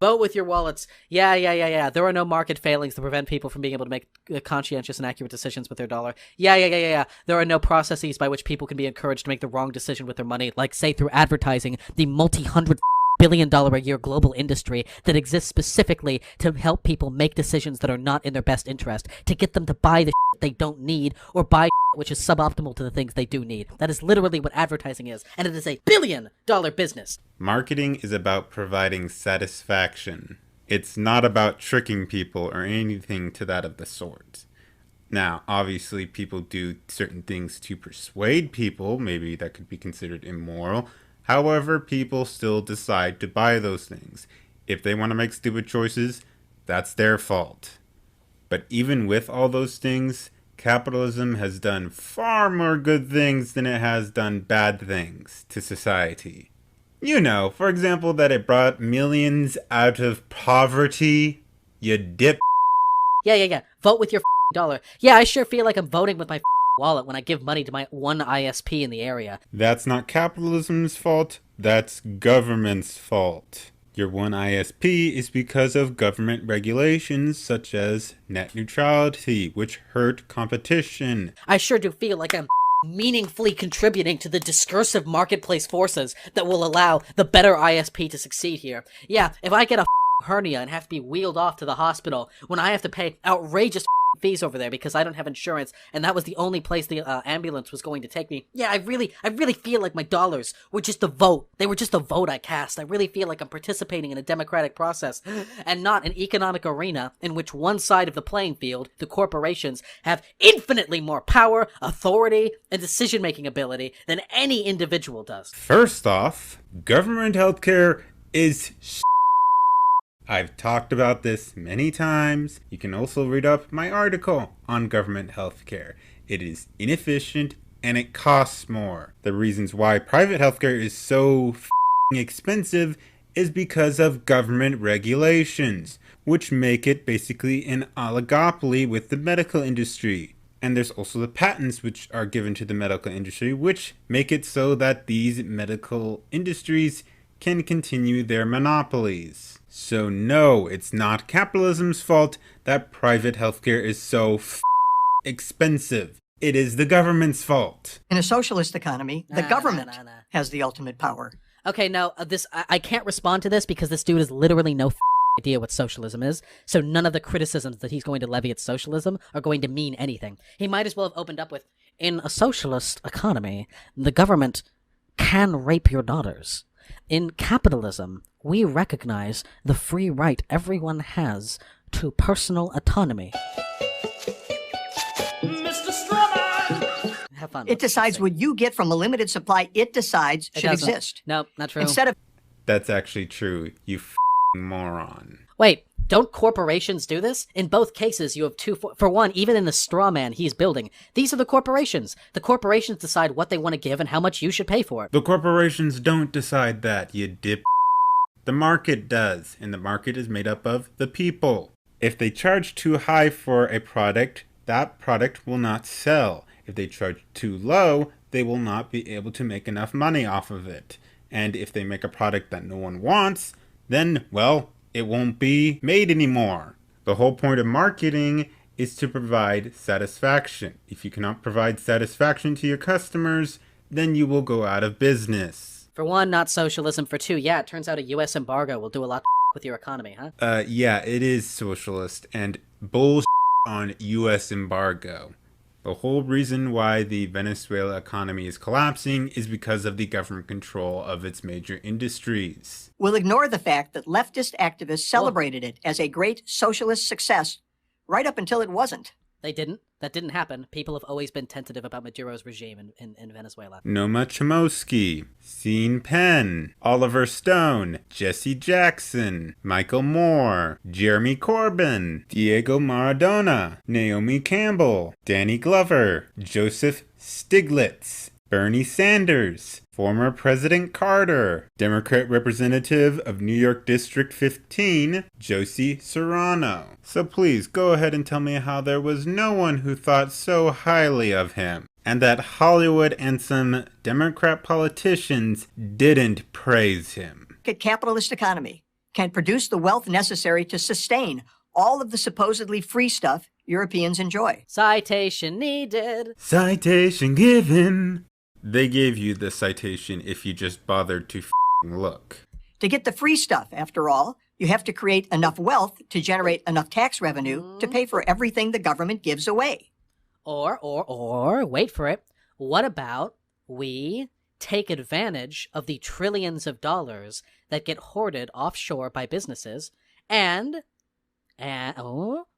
Vote with your wallets. Yeah. There are no market failings to prevent people from being able to make conscientious and accurate decisions with their dollar. Yeah. There are no processes by which people can be encouraged to make the wrong decision with their money, like, say, through advertising, the multi-hundred billion-dollar-a-year global industry that exists specifically to help people make decisions that are not in their best interest, to get them to buy the shit they don't need, or buy which is suboptimal to the things they do need. That is literally what advertising is, and it is a billion-dollar business. Marketing is about providing satisfaction. It's not about tricking people or anything to that of the sort. Now, obviously, people do certain things to persuade people. Maybe that could be considered immoral. However, people still decide to buy those things. If they want to make stupid choices, that's their fault. But even with all those things, capitalism has done far more good things than it has done bad things to society. You know, for example, that it brought millions out of poverty. You dip. Yeah. Vote with your dollar. Yeah, I sure feel like I'm voting with my wallet when I give money to my one ISP in the area. That's not capitalism's fault. That's government's fault. Your one ISP is because of government regulations such as net neutrality, which hurt competition. I sure do feel like I'm meaningfully contributing to the discursive marketplace forces that will allow the better ISP to succeed here. Yeah, if I get a hernia and have to be wheeled off to the hospital when I have to pay outrageous fees over there because I don't have insurance, and that was the only place the ambulance was going to take me. Yeah, I really feel like my dollars were just a vote. They were just a vote I cast. I really feel like I'm participating in a democratic process and not an economic arena in which one side of the playing field, the corporations, have infinitely more power, authority, and decision-making ability than any individual does. First off, government healthcare is I've talked about this many times. You can also read up my article on government healthcare. It is inefficient and it costs more. The reasons why private healthcare is so expensive is because of government regulations, which make it basically an oligopoly with the medical industry. And there's also the patents which are given to the medical industry, which make it so that these medical industries can continue their monopolies. So no, it's not capitalism's fault that private healthcare is so expensive. It is the government's fault. In a socialist economy, the government has the ultimate power. Okay, now, I can't respond to this because this dude has literally no idea what socialism is, so none of the criticisms that he's going to levy at socialism are going to mean anything. He might as well have opened up with, in a socialist economy, the government can rape your daughters. In capitalism, we recognize the free right everyone has to personal autonomy. Mr. Strawman! Have fun. It decides what you get from a limited supply. It decides should exist. No, not true. Instead of... That's actually true, you moron. Wait, don't corporations do this? In both cases, you have two... For one, even in the straw man he's building, these are the corporations. The corporations decide what they want to give and how much you should pay for it. The corporations don't decide that, you dip. The market does, and the market is made up of the people. If they charge too high for a product, that product will not sell. If they charge too low, they will not be able to make enough money off of it. And if they make a product that no one wants, then, well, it won't be made anymore. The whole point of marketing is to provide satisfaction. If you cannot provide satisfaction to your customers, then you will go out of business. For one, not socialism. For two, yeah, it turns out a U.S. embargo will do a lot with your economy, huh? Yeah, it is socialist and bullshit on U.S. embargo. The whole reason why the Venezuela economy is collapsing is because of the government control of its major industries. We'll ignore the fact that leftist activists celebrated it as a great socialist success right up until it wasn't. They didn't. That didn't happen. People have always been tentative about Maduro's regime in Venezuela. Noma Chomsky, Sean Penn, Oliver Stone, Jesse Jackson, Michael Moore, Jeremy Corbyn, Diego Maradona, Naomi Campbell, Danny Glover, Joseph Stiglitz, Bernie Sanders, former President Carter, Democrat representative of New York District 15, Josie Serrano. So please go ahead and tell me how there was no one who thought so highly of him, and that Hollywood and some Democrat politicians didn't praise him. Capitalist economy. can produce the wealth necessary to sustain all of the supposedly free stuff Europeans enjoy. Citation needed. Citation given. They gave you the citation if you just bothered to look. To get the free stuff, after all, you have to create enough wealth to generate enough tax revenue to pay for everything the government gives away. Or, wait for it, what about we take advantage of the trillions of dollars that get hoarded offshore by businesses and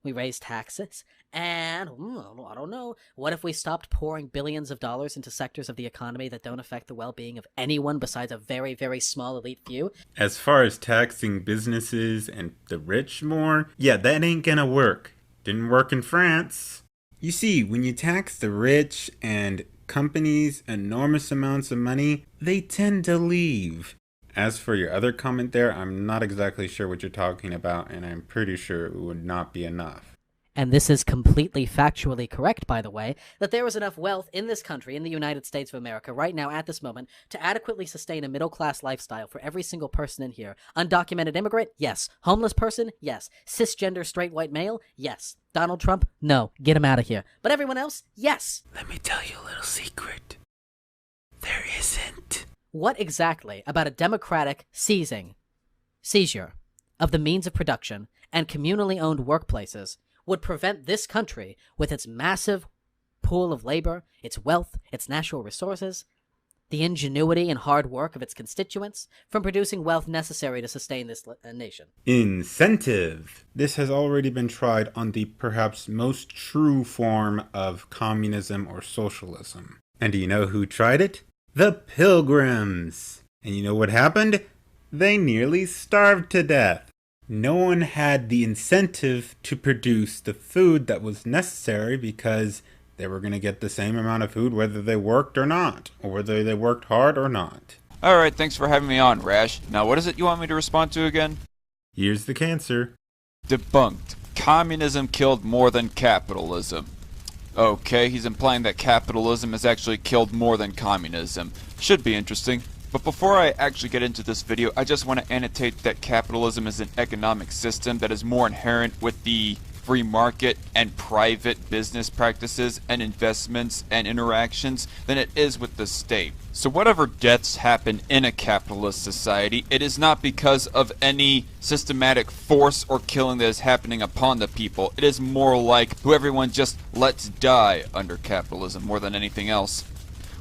we raise taxes, and I don't know, what if we stopped pouring billions of dollars into sectors of the economy that don't affect the well-being of anyone besides a very, very small elite few? As far as taxing businesses and the rich more, yeah, that ain't gonna work. Didn't work in France. You see, when you tax the rich and companies enormous amounts of money, they tend to leave. As for your other comment there, I'm not exactly sure what you're talking about, and I'm pretty sure it would not be enough. And this is completely factually correct, by the way, that there is enough wealth in this country, in the United States of America, right now at this moment, to adequately sustain a middle-class lifestyle for every single person in here. Undocumented immigrant? Yes. Homeless person? Yes. Cisgender straight white male? Yes. Donald Trump? No. Get him out of here. But everyone else? Yes. Let me tell you a little secret. There isn't. What exactly about a democratic seizure of the means of production and communally owned workplaces would prevent this country, with its massive pool of labor, its wealth, its natural resources, the ingenuity and hard work of its constituents, from producing wealth necessary to sustain this nation? Incentive. This has already been tried on the perhaps most true form of communism or socialism. And do you know who tried it? The Pilgrims. And you know what happened? They nearly starved to death. No one had the incentive to produce the food that was necessary because they were going to get the same amount of food whether they worked or not, or whether they worked hard or not. Alright, thanks for having me on, Rash. Now what is it you want me to respond to again? Here's the cancer. Debunked. Communism killed more than capitalism. Okay, he's implying that capitalism has actually killed more than communism. Should be interesting. But before I actually get into this video, I just want to annotate that capitalism is an economic system that is more inherent with the free market and private business practices and investments and interactions than it is with the state. So whatever deaths happen in a capitalist society, it is not because of any systematic force or killing that is happening upon the people. It is more like who everyone just lets die under capitalism more than anything else.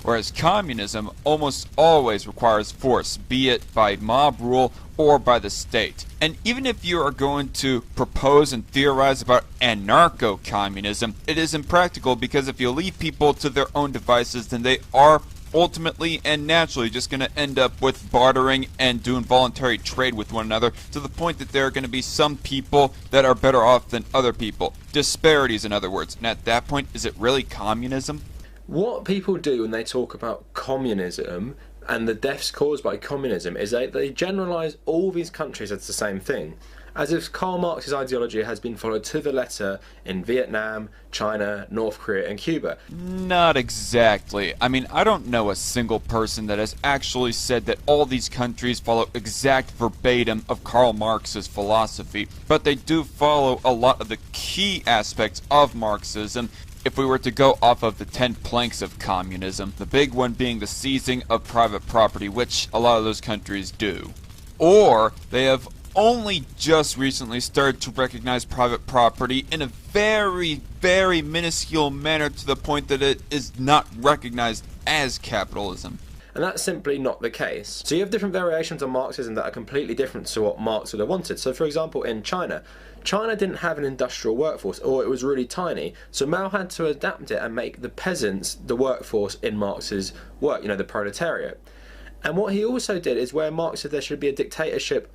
Whereas communism almost always requires force, be it by mob rule or by the state. And even if you are going to propose and theorize about anarcho-communism, it is impractical because if you leave people to their own devices, then they are ultimately and naturally just going to end up with bartering and doing voluntary trade with one another to the point that there are going to be some people that are better off than other people. Disparities, in other words. And at that point, is it really communism? What people do when they talk about communism and the deaths caused by communism is they generalise all these countries as the same thing, as if Karl Marx's ideology has been followed to the letter in Vietnam, China, North Korea and Cuba. Not exactly. I mean, I don't know a single person that has actually said that all these countries follow exact verbatim of Karl Marx's philosophy, but they do follow a lot of the key aspects of Marxism. If we were to go off of the 10 planks of communism, the big one being the seizing of private property, which a lot of those countries do. Or they have only just recently started to recognize private property in a very, very minuscule manner to the point that it is not recognized as capitalism. And that's simply not the case. So you have different variations of Marxism that are completely different to what Marx would have wanted. So for example, in China didn't have an industrial workforce, or it was really tiny. So Mao had to adapt it and make the peasants the workforce in Marx's work, you know, the proletariat. And what he also did is where Marx said there should be a dictatorship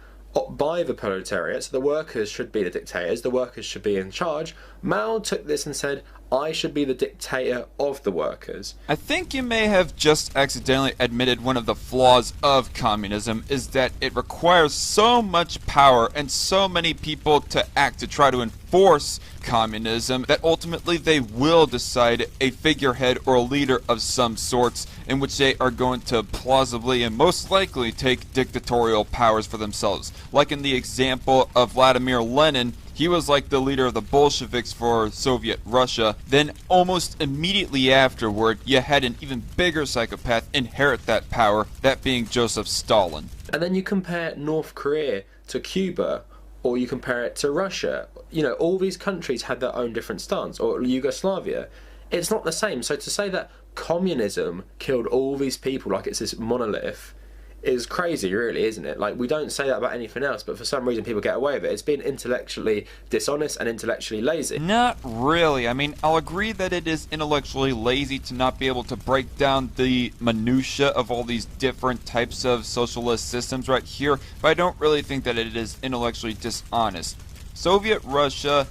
by the proletariat, so the workers should be the dictators, the workers should be in charge, Mao took this and said, I should be the dictator of the workers. I think you may have just accidentally admitted one of the flaws of communism is that it requires so much power and so many people to act to try to enforce communism that ultimately they will decide a figurehead or a leader of some sorts in which they are going to plausibly and most likely take dictatorial powers for themselves. Like in the example of Vladimir Lenin, he was like the leader of the Bolsheviks for Soviet Russia. Then almost immediately afterward, you had an even bigger psychopath inherit that power, that being Joseph Stalin. And then you compare North Korea to Cuba, or you compare it to Russia. You know, all these countries had their own different stance, or Yugoslavia. It's not the same. So to say that communism killed all these people like it's this monolith is crazy, really, isn't it? Like, we don't say that about anything else, but for some reason people get away with it. It's been intellectually dishonest and intellectually lazy. Not really. I mean, I'll agree that it is intellectually lazy to not be able to break down the minutia of all these different types of socialist systems right here, but I don't really think that it is intellectually dishonest. Soviet Russia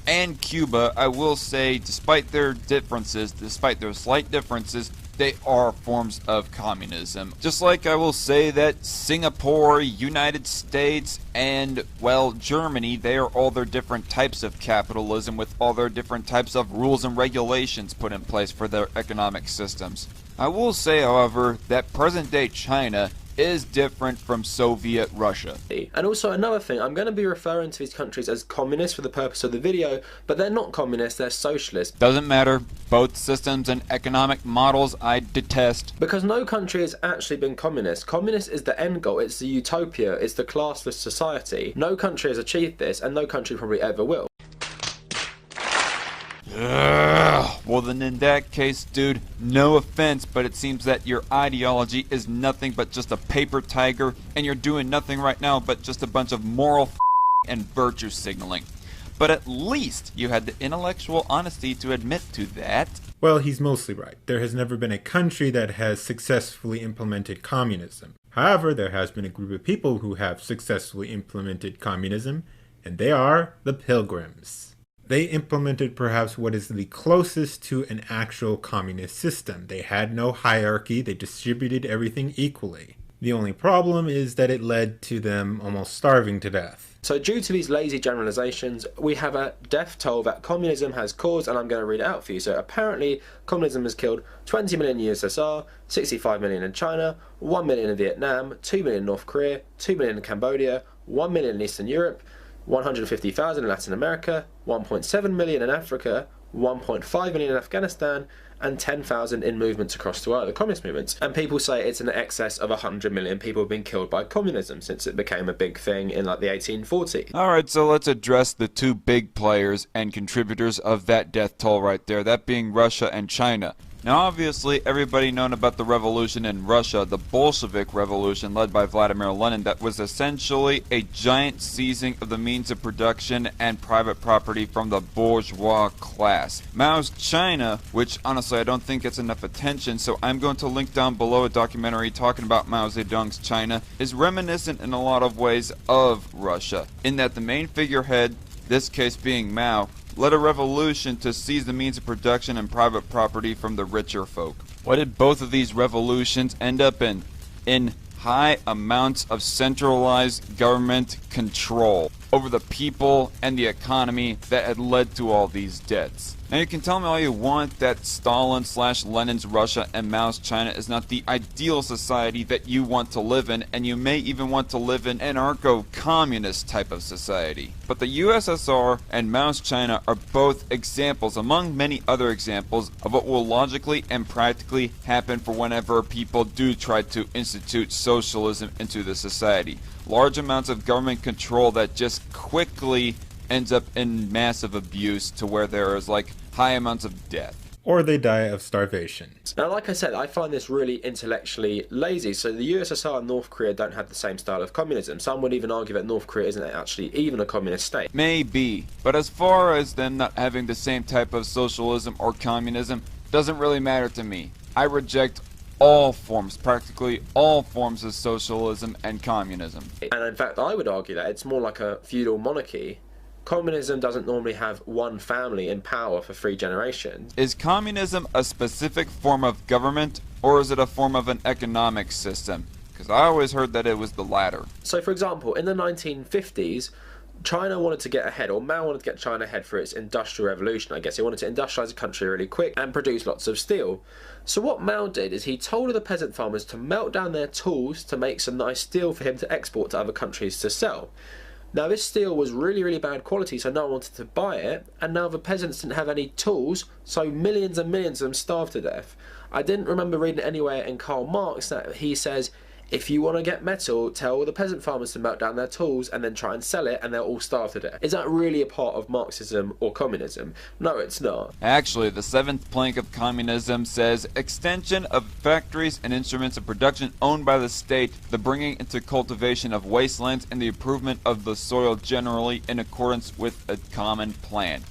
and Cuba, I will say, despite their differences, despite their slight differences, they are forms of communism. Just like I will say that Singapore, United States, and, well, Germany, they are all their different types of capitalism with all their different types of rules and regulations put in place for their economic systems. I will say, however, that present-day China is different from Soviet Russia. And also another thing, I'm going to be referring to these countries as communist for the purpose of the video, but they're not communist, they're socialist. Doesn't matter. Both systems and economic models I detest. Because no country has actually been communist. Communist is the end goal, it's the utopia, it's the classless society. No country has achieved this, and no country probably ever will. Well then in that case, dude, no offense, but it seems that your ideology is nothing but just a paper tiger, and you're doing nothing right now but just a bunch of moral and virtue signaling. But at least you had the intellectual honesty to admit to that. Well, he's mostly right. There has never been a country that has successfully implemented communism. However, there has been a group of people who have successfully implemented communism, and they are the Pilgrims. They implemented perhaps what is the closest to an actual communist system. They had no hierarchy, they distributed everything equally. The only problem is that it led to them almost starving to death. So due to these lazy generalizations, we have a death toll that communism has caused, and I'm going to read it out for you. So apparently, communism has killed 20 million in USSR, 65 million in China, 1 million in Vietnam, 2 million in North Korea, 2 million in Cambodia, 1 million in Eastern Europe, 150,000 in Latin America, 1.7 million in Africa, 1.5 million in Afghanistan, and 10,000 in movements across the world, the communist movements. And people say it's in excess of 100 million people have been killed by communism since it became a big thing in like the 1840s. Alright, so let's address the two big players and contributors of that death toll right there, that being Russia and China. Now obviously everybody known about the revolution in Russia, the Bolshevik revolution led by Vladimir Lenin, that was essentially a giant seizing of the means of production and private property from the bourgeois class. Mao's China, which honestly I don't think gets enough attention, so I'm going to link down below a documentary talking about Mao Zedong's China, is reminiscent in a lot of ways of Russia, in that the main figurehead, this case being Mao, led a revolution to seize the means of production and private property from the richer folk. What did both of these revolutions end up in? In high amounts of centralized government control over the people and the economy that had led to all these debts. Now you can tell me all you want that Stalin/Lenin's Russia and Mao's China is not the ideal society that you want to live in, and you may even want to live in an anarcho-communist type of society. But the USSR and Mao's China are both examples, among many other examples, of what will logically and practically happen for whenever people do try to institute socialism into the society. Large amounts of government control that just quickly ends up in massive abuse to where there is like high amounts of death. Or they die of starvation. Now, like I said, I find this really intellectually lazy. So the USSR and North Korea don't have the same style of communism. Some would even argue that North Korea isn't actually even a communist state. Maybe, but as far as them not having the same type of socialism or communism, doesn't really matter to me. I reject all forms, practically all forms of socialism and communism. And in fact, I would argue that it's more like a feudal monarchy Communism doesn't normally have one family in power for 3 generations. Is communism a specific form of government, or is it a form of an economic system? Because I always heard that it was the latter. So, for example, in the 1950s, China wanted to get ahead, or Mao wanted to get China ahead for its industrial revolution, I guess. He wanted to industrialize the country really quick and produce lots of steel. So what Mao did is he told the peasant farmers to melt down their tools to make some nice steel for him to export to other countries to sell. Now this steel was really, really bad quality, so no one wanted to buy it, and now the peasants didn't have any tools, so millions and millions of them starved to death. I didn't remember reading anywhere in Karl Marx that he says, if you want to get metal, tell all the peasant farmers to melt down their tools and then try and sell it, and they'll all starve to death. Is that really a part of Marxism or communism? No, it's not. Actually, the 7th plank of communism says extension of factories and instruments of production owned by the state, the bringing into cultivation of wastelands, and the improvement of the soil generally in accordance with a common plan.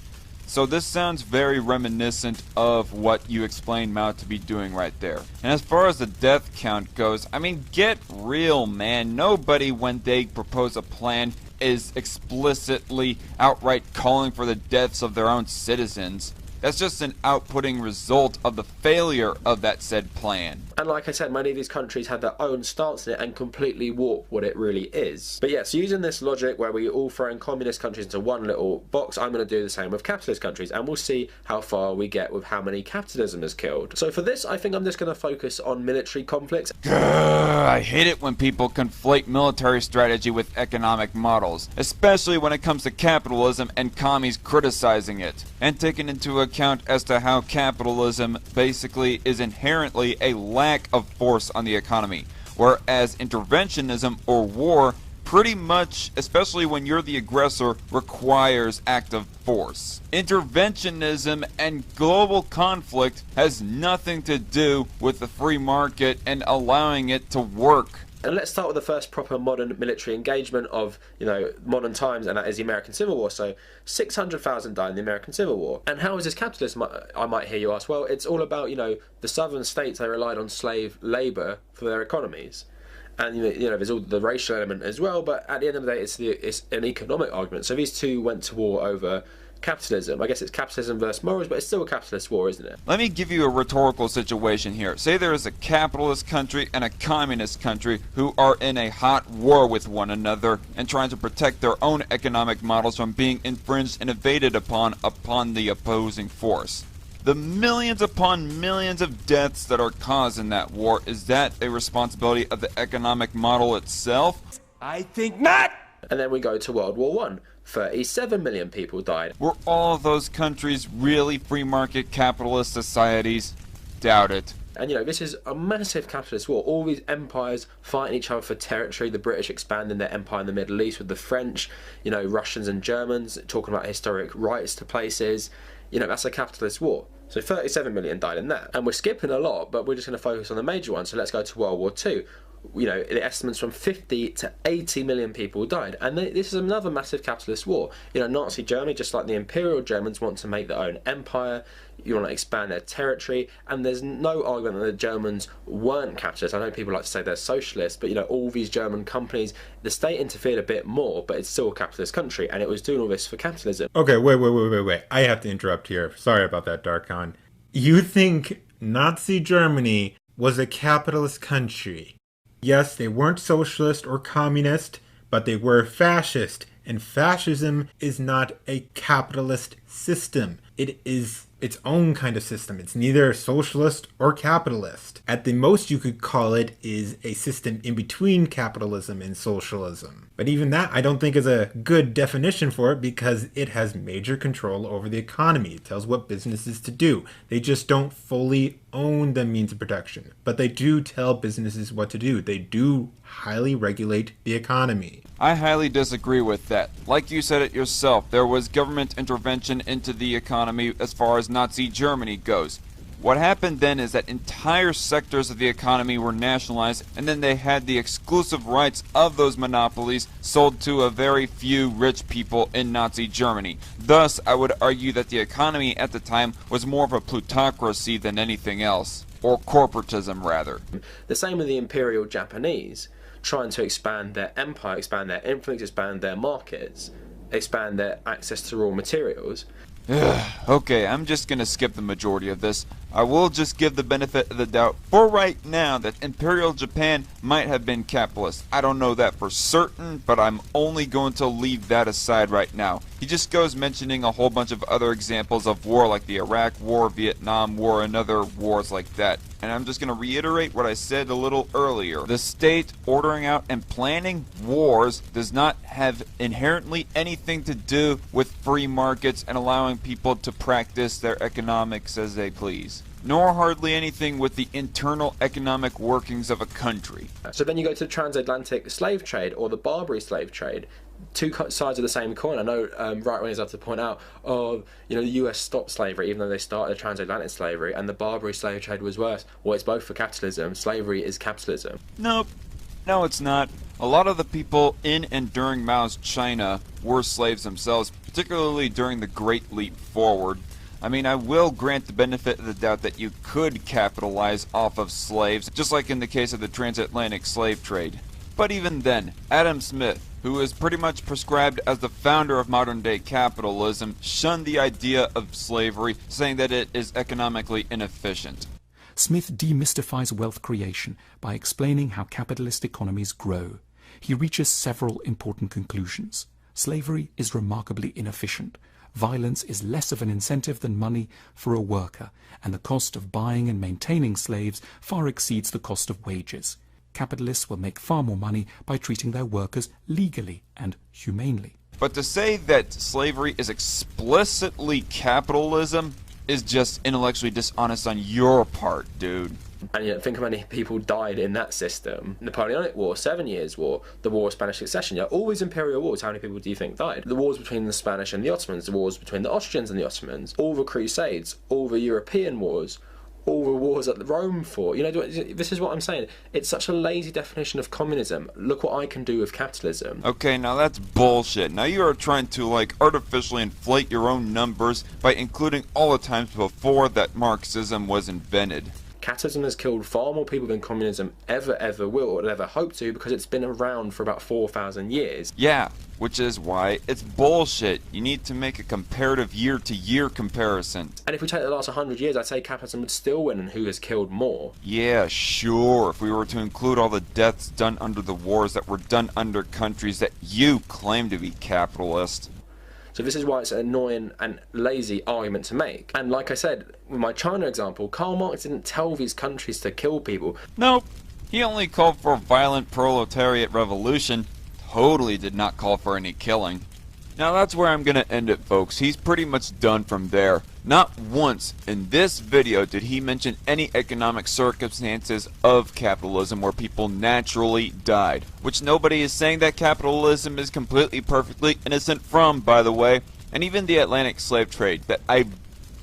So this sounds very reminiscent of what you explained Mao to be doing right there. And as far as the death count goes, I mean, get real, man. Nobody, when they propose a plan, is explicitly outright calling for the deaths of their own citizens. That's just an outputting result of the failure of that said plan. And like I said, many of these countries have their own stance in it and completely warp what it really is. But yes, using this logic where we all throw in communist countries into one little box, I'm going to do the same with capitalist countries, and we'll see how far we get with how many capitalism has killed. So for this, I think I'm just going to focus on military conflicts. I hate it when people conflate military strategy with economic models, especially when it comes to capitalism and commies criticizing it, and taking into account as to how capitalism basically is inherently a lack of force on the economy, whereas interventionism or war pretty much, especially when you're the aggressor, requires active force. Interventionism and global conflict has nothing to do with the free market and allowing it to work. And let's start with the first proper modern military engagement of, modern times, and that is the American Civil War. So 600,000 died in the American Civil War. And how is this capitalism, I might hear you ask? Well, it's all about, the southern states, they relied on slave labour for their economies. And, there's all the racial element as well, but at the end of the day, it's an economic argument. So these two went to war over capitalism. I guess it's capitalism versus morals, but it's still a capitalist war, isn't it? Let me give you a rhetorical situation here. Say there is a capitalist country and a communist country who are in a hot war with one another and trying to protect their own economic models from being infringed and invaded upon the opposing force. The millions upon millions of deaths that are caused in that war, is that a responsibility of the economic model itself? I think not! And then we go to World War One. 37 million people died. Were all of those countries really free market capitalist societies? Doubt it. And this is a massive capitalist war. All these empires fighting each other for territory. The British expanding their empire in the Middle East with the French, Russians and Germans talking about historic rights to places. That's a capitalist war. So 37 million died in that. And we're skipping a lot, but we're just going to focus on the major ones. So let's go to World War II. The estimates from 50 to 80 million people died. And this is another massive capitalist war. Nazi Germany, just like the Imperial Germans, want to make their own empire. You want to expand their territory. And there's no argument that the Germans weren't capitalists. I know people like to say they're socialists, but all these German companies, the state interfered a bit more, but it's still a capitalist country, and it was doing all this for capitalism. Okay, wait. I have to interrupt here. Sorry about that, DarkCon. You think Nazi Germany was a capitalist country? Yes, they weren't socialist or communist, but they were fascist. And fascism is not a capitalist system. It is its own kind of system. It's neither socialist or capitalist. At the most you could call it is a system in between capitalism and socialism. But even that I don't think is a good definition for it, because it has major control over the economy. It tells what businesses to do. They just don't fully own the means of production. But they do tell businesses what to do. They do highly regulate the economy. I highly disagree with that. Like you said it yourself, there was government intervention into the economy as far as Nazi Germany goes. What happened then is that entire sectors of the economy were nationalized, and then they had the exclusive rights of those monopolies sold to a very few rich people in Nazi Germany. Thus, I would argue that the economy at the time was more of a plutocracy than anything else. Or corporatism, rather. The same with the Imperial Japanese, trying to expand their empire, expand their influence, expand their markets. expand their access to raw materials. Okay, I'm just gonna skip the majority of this. I will just give the benefit of the doubt for right now that Imperial Japan might have been capitalist. I don't know that for certain, but I'm only going to leave that aside right now. He just goes mentioning a whole bunch of other examples of war like the Iraq War, Vietnam War, and other wars like that. And I'm just going to reiterate what I said a little earlier. The state ordering out and planning wars does not have inherently anything to do with free markets and allowing people to practice their economics as they please, nor hardly anything with the internal economic workings of a country. So then you go to the transatlantic slave trade or the Barbary slave trade. Two sides of the same coin. I know right-wingers have to point out, oh, you know, the US stopped slavery even though they started transatlantic slavery, and the Barbary slave trade was worse. Well, it's both for capitalism. Slavery is capitalism. Nope. No, it's not. A lot of the people in and during Mao's China were slaves themselves, particularly during the Great Leap Forward. I mean, I will grant the benefit of the doubt that you could capitalize off of slaves, just like in the case of the transatlantic slave trade. But even then, Adam Smith, who is pretty much prescribed as the founder of modern-day capitalism, shunned the idea of slavery, saying that it is economically inefficient. Smith demystifies wealth creation by explaining how capitalist economies grow. He reaches several important conclusions. Slavery is remarkably inefficient. Violence is less of an incentive than money for a worker, and the cost of buying and maintaining slaves far exceeds the cost of wages. Capitalists will make far more money by treating their workers legally and humanely. But to say that slavery is explicitly capitalism is just intellectually dishonest on your part, dude. And you know, think how many people died in that system. Napoleonic War, 7 Years' War, the War of Spanish Succession. Yeah, all these imperial wars, how many people do you think died? The wars between the Spanish and the Ottomans, the wars between the Austrians and the Ottomans, all the Crusades, all the European wars, all the wars that Rome fought. You know, this is what I'm saying. It's such a lazy definition of communism. Look what I can do with capitalism. Okay, now that's bullshit. Now you are trying to, like, artificially inflate your own numbers by including all the times before that Marxism was invented. Capitalism has killed far more people than communism ever will or ever hope to, because it's been around for about 4,000 years. Yeah, which is why it's bullshit. You need to make a comparative year-to-year comparison. And if we take the last 100 years, I'd say capitalism would still win, and who has killed more? Yeah, sure. If we were to include all the deaths done under the wars that were done under countries that you claim to be capitalist. So this is why it's an annoying and lazy argument to make. And like I said, with my China example, Karl Marx didn't tell these countries to kill people. Nope. He only called for a violent proletariat revolution. Totally did not call for any killing. Now that's where I'm gonna end it, folks. He's pretty much done from there. Not once in this video did he mention any economic circumstances of capitalism where people naturally died. Which nobody is saying that capitalism is completely perfectly innocent from, by the way. And even the Atlantic slave trade, that I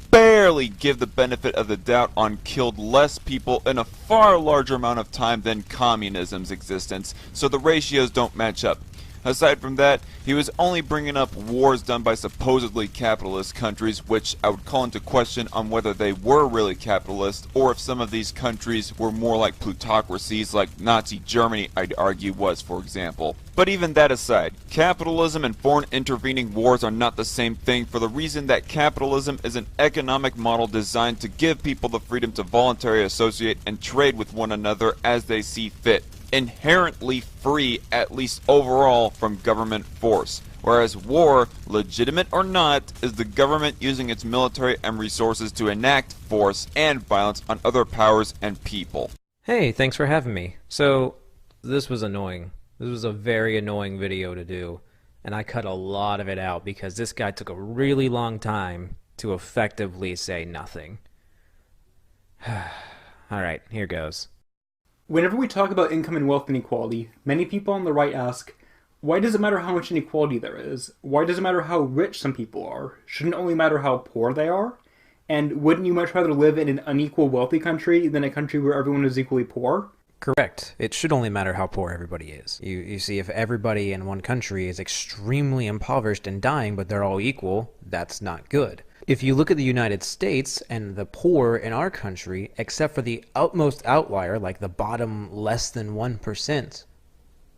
barely give the benefit of the doubt on, killed less people in a far larger amount of time than communism's existence. So the ratios don't match up. Aside from that, he was only bringing up wars done by supposedly capitalist countries, which I would call into question on whether they were really capitalist, or if some of these countries were more like plutocracies like Nazi Germany, I'd argue was, for example. But even that aside, capitalism and foreign intervening wars are not the same thing, for the reason that capitalism is an economic model designed to give people the freedom to voluntarily associate and trade with one another as they see fit. Inherently free, at least overall, from government force. Whereas war, legitimate or not, is the government using its military and resources to enact force and violence on other powers and people. Hey, thanks for having me. So, this was annoying. This was a very annoying video to do, and I cut a lot of it out because this guy took a really long time to effectively say nothing. Alright, here goes. Whenever we talk about income and wealth inequality, many people on the right ask, why does it matter how much inequality there is? Why does it matter how rich some people are? Shouldn't it only matter how poor they are? And wouldn't you much rather live in an unequal wealthy country than a country where everyone is equally poor? Correct. It should only matter how poor everybody is. You see, if everybody in one country is extremely impoverished and dying, but they're all equal, that's not good. If you look at the United States and the poor in our country, except for the outmost outlier, like the bottom less than 1%,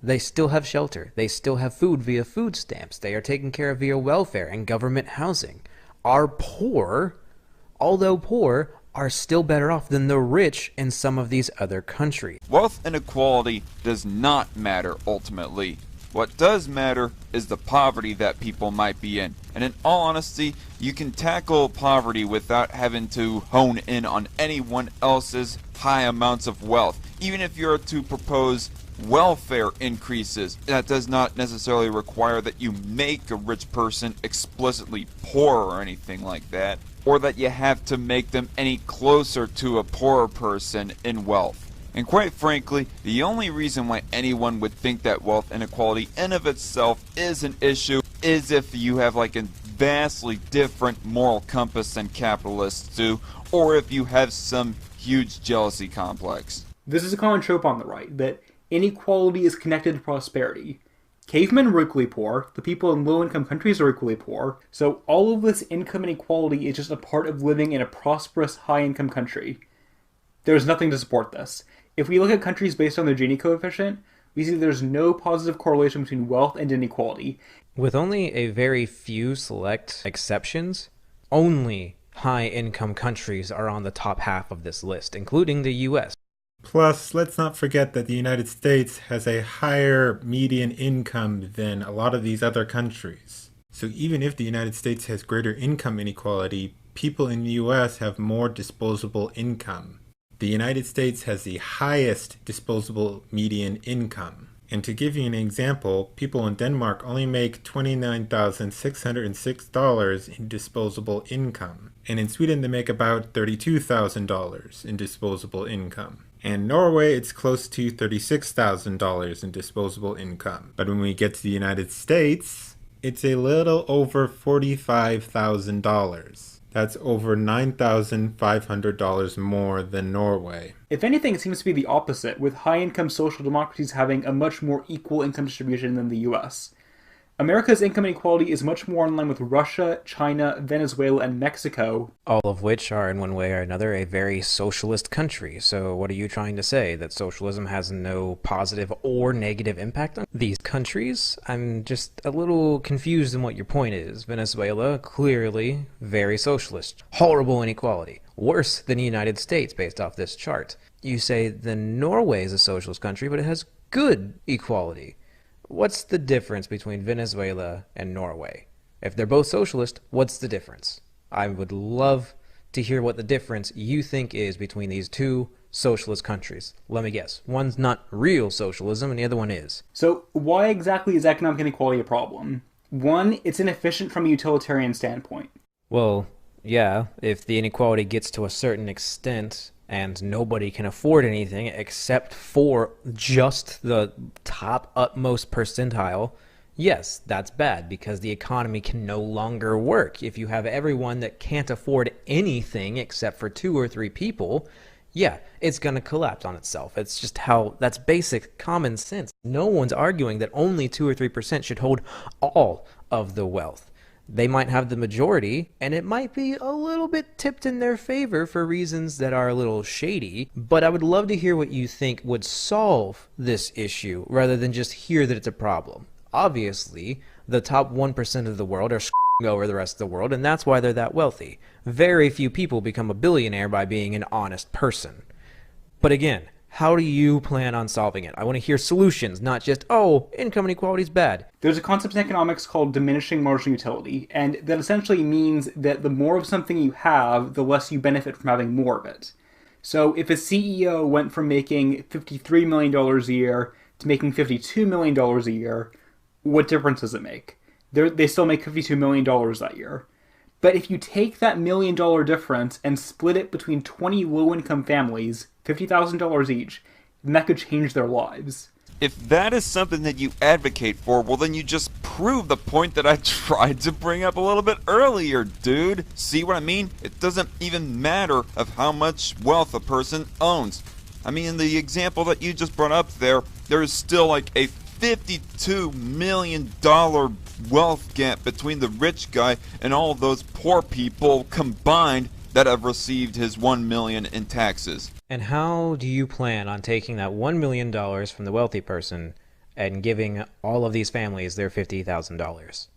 They still have shelter. They still have food via food stamps. They are taken care of via welfare and government housing. Our poor, although poor, are still better off than the rich in some of these other countries. Wealth inequality does not matter ultimately. What does matter is the poverty that people might be in. And in all honesty, you can tackle poverty without having to hone in on anyone else's high amounts of wealth. Even if you're to propose welfare increases, that does not necessarily require that you make a rich person explicitly poor or anything like that, or that you have to make them any closer to a poorer person in wealth. And quite frankly, the only reason why anyone would think that wealth inequality in of itself is an issue is if you have like a vastly different moral compass than capitalists do, or if you have some huge jealousy complex. This is a common trope on the right, that inequality is connected to prosperity. Cavemen were equally poor, the people in low-income countries are equally poor, so all of this income inequality is just a part of living in a prosperous, high-income country. There's nothing to support this. If we look at countries based on their Gini coefficient, we see there's no positive correlation between wealth and inequality. With only a very few select exceptions, only high-income countries are on the top half of this list, including the US. Plus, let's not forget that the United States has a higher median income than a lot of these other countries. So even if the United States has greater income inequality, people in the US have more disposable income. The United States has the highest disposable median income. And to give you an example, people in Denmark only make $29,606 in disposable income. And in Sweden, they make about $32,000 in disposable income. And Norway, it's close to $36,000 in disposable income. But when we get to the United States, it's a little over $45,000. That's over $9,500 more than Norway. If anything, it seems to be the opposite, with high-income social democracies having a much more equal income distribution than the US. America's income inequality is much more in line with Russia, China, Venezuela, and Mexico. All of which are, in one way or another, a very socialist country. So what are you trying to say? That socialism has no positive or negative impact on these countries? I'm just a little confused in what your point is. Venezuela, clearly very socialist. Horrible inequality. Worse than the United States, based off this chart. You say that Norway is a socialist country, but it has good equality. What's the difference between Venezuela and Norway? If they're both socialist, what's the difference? I would love to hear what the difference you think is between these two socialist countries. Let me guess. One's not real socialism and the other one is. So why exactly is economic inequality a problem? One, it's inefficient from a utilitarian standpoint. Well, yeah, if the inequality gets to a certain extent and nobody can afford anything except for just the top utmost percentile, yes, that's bad because the economy can no longer work. If you have everyone that can't afford anything except for 2 or 3 people, yeah, it's going to collapse on itself. It's just that's basic common sense. No one's arguing that only 2 or 3% should hold all of the wealth. They might have the majority, and it might be a little bit tipped in their favor for reasons that are a little shady, but I would love to hear what you think would solve this issue, rather than just hear that it's a problem. Obviously, the top 1% of the world are screwing over the rest of the world, and that's why they're that wealthy. Very few people become a billionaire by being an honest person. But again, how do you plan on solving it? I want to hear solutions, not just, oh, income inequality is bad. There's a concept in economics called diminishing marginal utility, and that essentially means that the more of something you have, the less you benefit from having more of it. So if a CEO went from making $53 million a year to making $52 million a year, what difference does it make? They still make $52 million that year. But if you take that $1 million difference and split it between 20 low-income families, $50,000 each, then that could change their lives. If that is something that you advocate for, well then you just prove the point that I tried to bring up a little bit earlier, dude. See what I mean? It doesn't even matter of how much wealth a person owns. I mean, in the example that you just brought up there is still like a $52 million wealth gap between the rich guy and all of those poor people combined that have received his $1 million in taxes. And how do you plan on taking that $1 million from the wealthy person and giving all of these families their $50,000.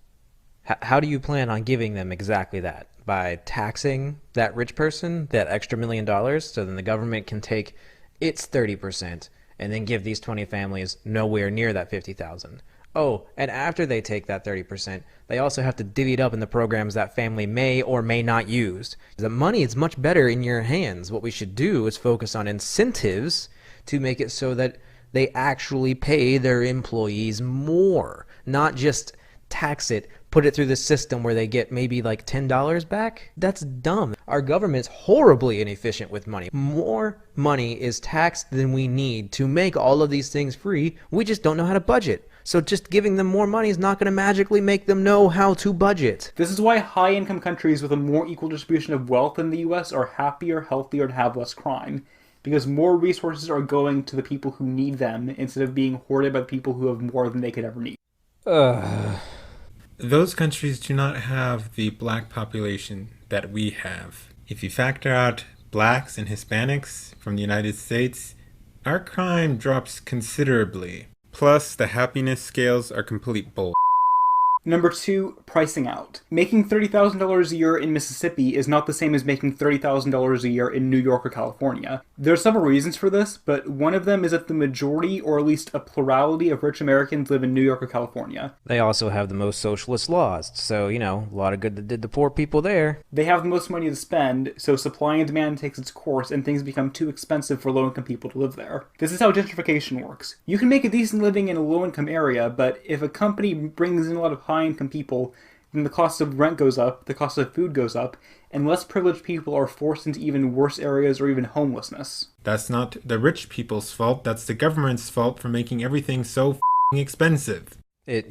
How do you plan on giving them exactly that? By taxing that rich person, that extra $1 million, so then the government can take its 30% and then give these 20 families nowhere near that 50,000. Oh, and after they take that 30%, they also have to divvy it up in the programs that family may or may not use. The money is much better in your hands. What we should do is focus on incentives to make it so that they actually pay their employees more, not just tax it, put it through the system where they get maybe like $10 back. That's dumb. Our government's horribly inefficient with money. More money is taxed than we need to make all of these things free. We just don't know how to budget. So just giving them more money is not going to magically make them know how to budget. This is why high-income countries with a more equal distribution of wealth in the US are happier, healthier, and have less crime. Because more resources are going to the people who need them instead of being hoarded by the people who have more than they could ever need. Those countries do not have the black population that we have. If you factor out blacks and Hispanics from the United States, our crime drops considerably. Plus, the happiness scales are complete bull. Number 2, pricing out. Making $30,000 a year in Mississippi is not the same as making $30,000 a year in New York or California. There are several reasons for this, but one of them is that the majority, or at least a plurality of rich Americans live in New York or California. They also have the most socialist laws, so, a lot of good that did the poor people there. They have the most money to spend, so supply and demand takes its course and things become too expensive for low-income people to live there. This is how gentrification works. You can make a decent living in a low-income area, but if a company brings in a lot of high-income people, then the cost of rent goes up, the cost of food goes up, and less privileged people are forced into even worse areas or even homelessness. That's not the rich people's fault, that's the government's fault for making everything so f***ing expensive. It,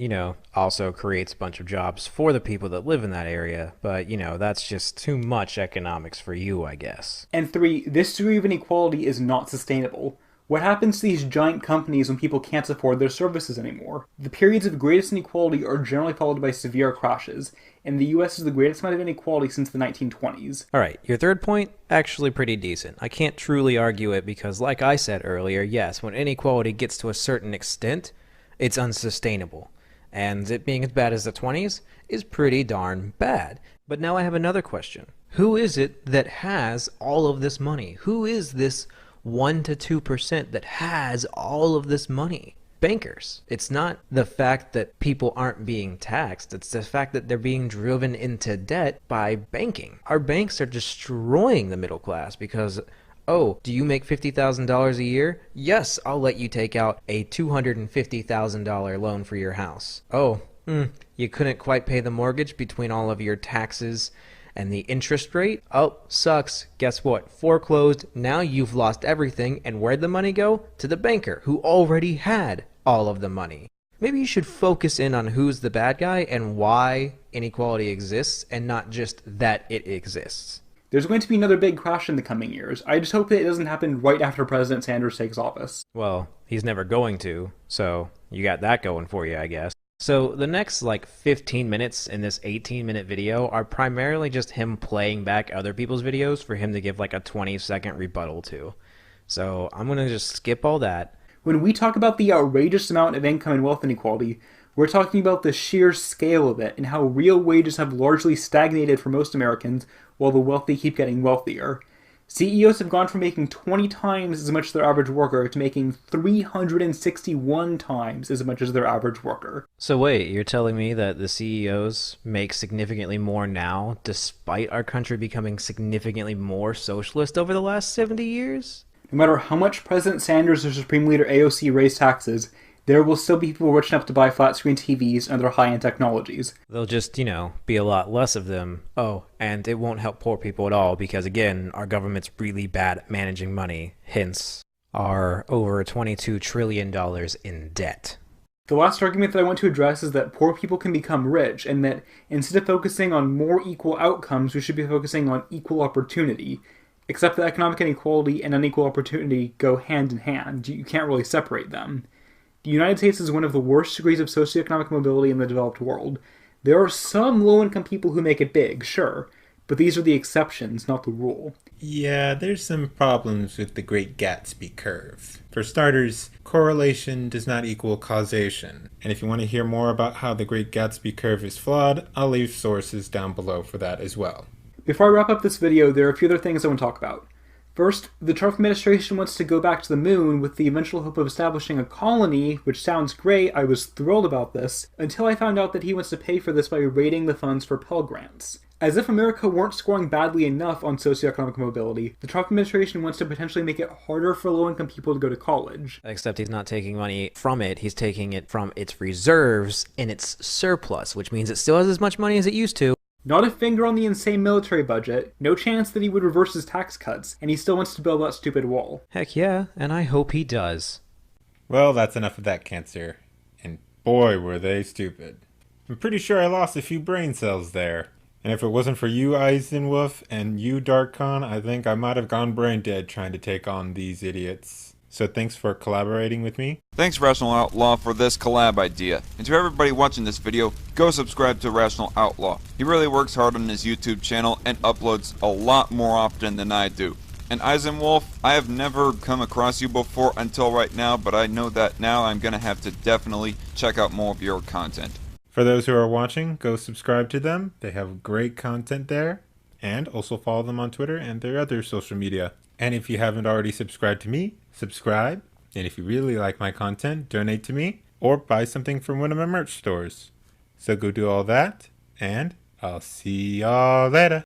also creates a bunch of jobs for the people that live in that area, but, that's just too much economics for you, I guess. And 3, this degree of inequality is not sustainable. What happens to these giant companies when people can't afford their services anymore? The periods of greatest inequality are generally followed by severe crashes, and the US is the greatest amount of inequality since the 1920s. Alright, your third point, actually pretty decent. I can't truly argue it because, like I said earlier, yes, when inequality gets to a certain extent, it's unsustainable. And it being as bad as the 20s is pretty darn bad. But now I have another question. Who is it that has all of this money? Who is this 1 to 2% that has all of this money? Bankers. It's not the fact that people aren't being taxed, it's the fact that they're being driven into debt by banking. Our banks are destroying the middle class because, oh, do you make $50,000 a year? Yes, I'll let you take out a $250,000 loan for your house. Oh, you couldn't quite pay the mortgage between all of your taxes and the interest rate? Oh, sucks. Guess what? Foreclosed. Now you've lost everything. And where'd the money go? To the banker, who already had all of the money. Maybe you should focus in on who's the bad guy and why inequality exists, and not just that it exists. There's going to be another big crash in the coming years. I just hope that it doesn't happen right after President Sanders takes office. Well, he's never going to, so you got that going for you, I guess. So the next 15 minutes in this 18-minute video are primarily just him playing back other people's videos for him to give a 20-second rebuttal to. So I'm going to just skip all that. When we talk about the outrageous amount of income and wealth inequality, we're talking about the sheer scale of it and how real wages have largely stagnated for most Americans while the wealthy keep getting wealthier. CEOs have gone from making 20 times as much as their average worker to making 361 times as much as their average worker. So wait, you're telling me that the CEOs make significantly more now despite our country becoming significantly more socialist over the last 70 years? No matter how much President Sanders or Supreme Leader AOC raise taxes, there will still be people rich enough to buy flat-screen TVs and other high-end technologies. They'll just, be a lot less of them. Oh, and it won't help poor people at all because, again, our government's really bad at managing money, hence our over $22 trillion in debt. The last argument that I want to address is that poor people can become rich, and that instead of focusing on more equal outcomes, we should be focusing on equal opportunity. Except that economic inequality and unequal opportunity go hand in hand. You can't really separate them. The United States is one of the worst degrees of socioeconomic mobility in the developed world. There are some low-income people who make it big, sure, but these are the exceptions, not the rule. Yeah, there's some problems with the Great Gatsby curve. For starters, correlation does not equal causation. And if you want to hear more about how the Great Gatsby curve is flawed, I'll leave sources down below for that as well. Before I wrap up this video, there are a few other things I want to talk about. First, the Trump administration wants to go back to the moon with the eventual hope of establishing a colony, which sounds great. I was thrilled about this, until I found out that he wants to pay for this by raiding the funds for Pell Grants. As if America weren't scoring badly enough on socioeconomic mobility, the Trump administration wants to potentially make it harder for low-income people to go to college. Except he's not taking money from it, he's taking it from its reserves in its surplus, which means it still has as much money as it used to. Not a finger on the insane military budget, no chance that he would reverse his tax cuts, and he still wants to build that stupid wall. Heck yeah, and I hope he does. Well, that's enough of that cancer. And boy, were they stupid. I'm pretty sure I lost a few brain cells there. And if it wasn't for you, Eisenwulf, and you, DarkCon, I think I might have gone brain dead trying to take on these idiots. So thanks for collaborating with me. Thanks Rational Outlaw for this collab idea. And to everybody watching this video, go subscribe to Rational Outlaw. He really works hard on his YouTube channel and uploads a lot more often than I do. And Eisenwulf, I have never come across you before until right now, but I know that now I'm gonna have to definitely check out more of your content. For those who are watching, go subscribe to them. They have great content there. And also follow them on Twitter and their other social media. And if you haven't already subscribed to me, subscribe. And if you really like my content, donate to me or buy something from one of my merch stores. So go do all that, and I'll see y'all later.